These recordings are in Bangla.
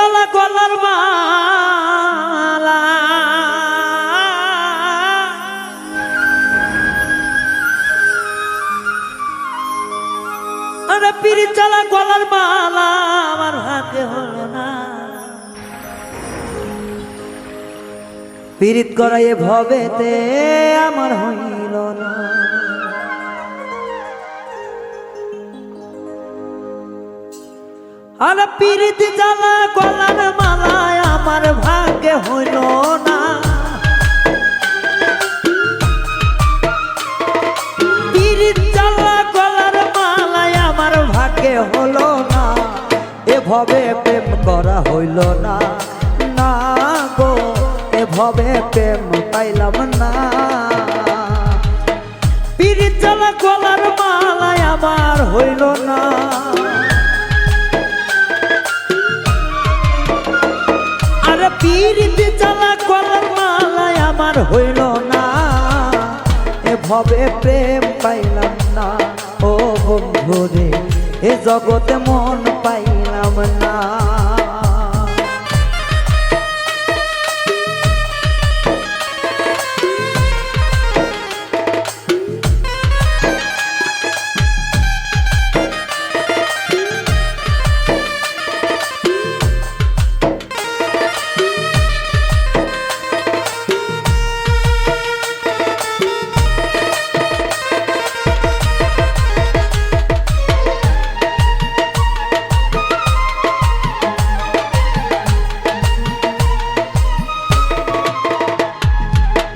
চলা গলার মালা আরে পিরিত চলা গলার মালা আমার ভাগ্যে হলো না পিরিত করাই ভবেতে আমার হইল না আরে পিরিত জ্বালা গলার মালায় আমার ভাগ্যে হইল না পিরিত জ্বালা গলার মালায় আমার ভাগ্যে হলো না এভাবে প্রেম করা হইল না না গো এভাবে প্রেম পাইলাম না পিরিত জ্বালা গলার মালায় আমার হইল না পিরিত জ্বালা গলার মালায় আমার হইল না এভাবে প্রেম পাইলাম না ও বন্ধু রে এ জগতে মন পাইলাম না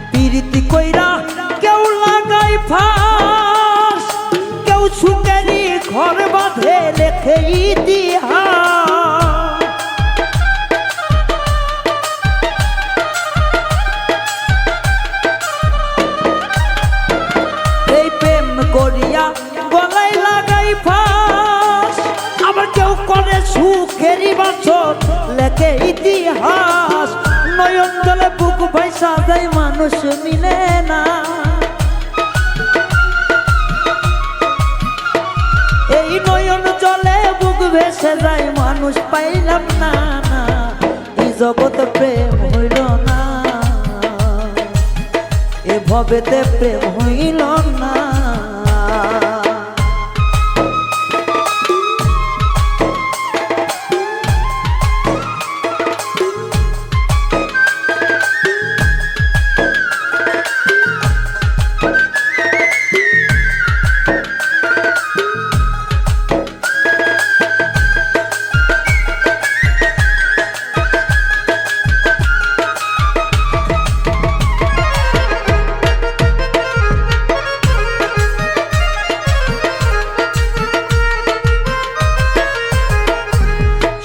প্রীতি কইরা কেউ লাগাই ফাঁস কেউ সুখেরই ঘর বাঁধে লেখে ইতিহাস এই প্রেম করিয়া গলায় লাগাই ফাঁস আবার কেউ করে সুখেরই বাঁচন লেখে ইতিহাস নয়ন জলে বুক ভাইসা যায় মানুষ মিলে না এই নয়ন জলে বুক ভেসে যায় মানুষ পাইলাম না না এই জগৎ প্রেম হইল না এভাবেতে প্রেম হইল না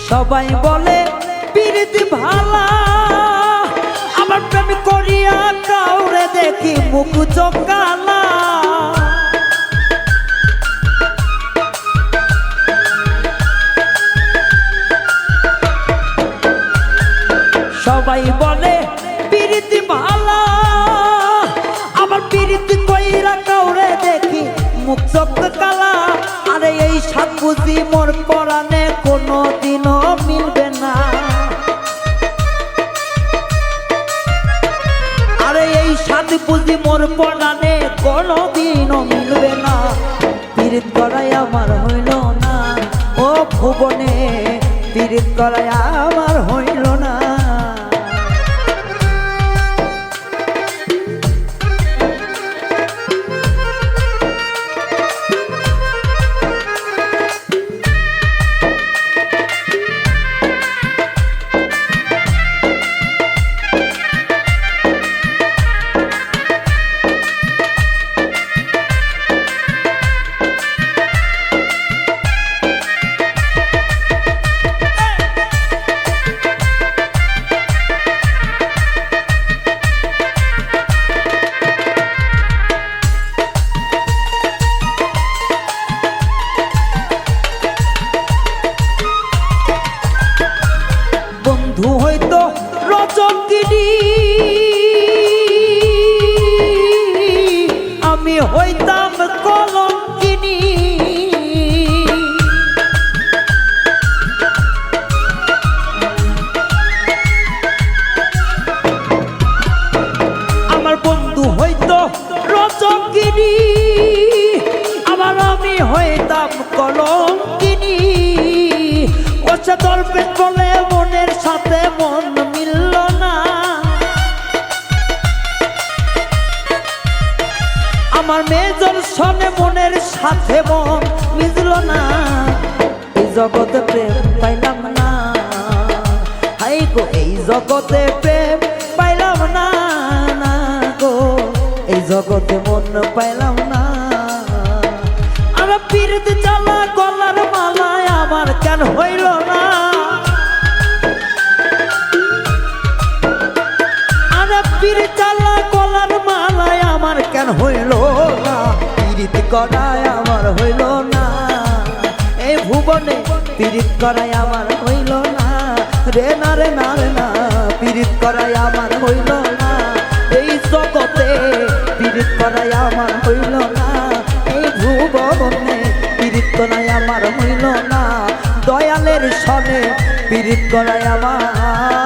সবাই বলে প্রীতি ভালা আমার প্রেম করিয়া কাউরে দেখি মুখ চোখ কালা সবাই বলে প্রীতি ভালা আমার প্রীতি কইরা কাউরে দেখি মুখ চোখ কালা আরে এই সাত বুঝি মোর পরাণে কোনো দিনও মিলবে না আরে এই সাত বুঝি মোর পরাণে কোনো দিনও মিলবে না প্রীত করাই আমার হইল না ও ভুবনে প্রীত করাই আমার হইল না আমি হইতাম কলঙ্কিনী কলঙ্কিনী ওসে দলপেট বলে মনের সাথে মন মিলল না আমার মেজর সনে মনের সাথে মন মিলল না এই জগতে প্রেম পাইলাম না হাই গো এই জগতে প্রেম পাইলাম না না গো এই জগতে মন পাইলাম না আর পীড়িত জ্বালা গলার মালায় আমার কেন হইল না আর পীড়িত জ্বালা গলার মালায় আমার কেন হইল না পীড়িত করায় আমার হইল না এই ভুবনে পীড়িত করায় আমার হইল না রে না রে না রে না পীড়িত করায় আমার হইল না এই জগতে পীড়িত করায় আমার হইল না এই ভুবনে পীড়িত করায় আমার হইল না দয়ালের সনে পীড়িত করায় আমার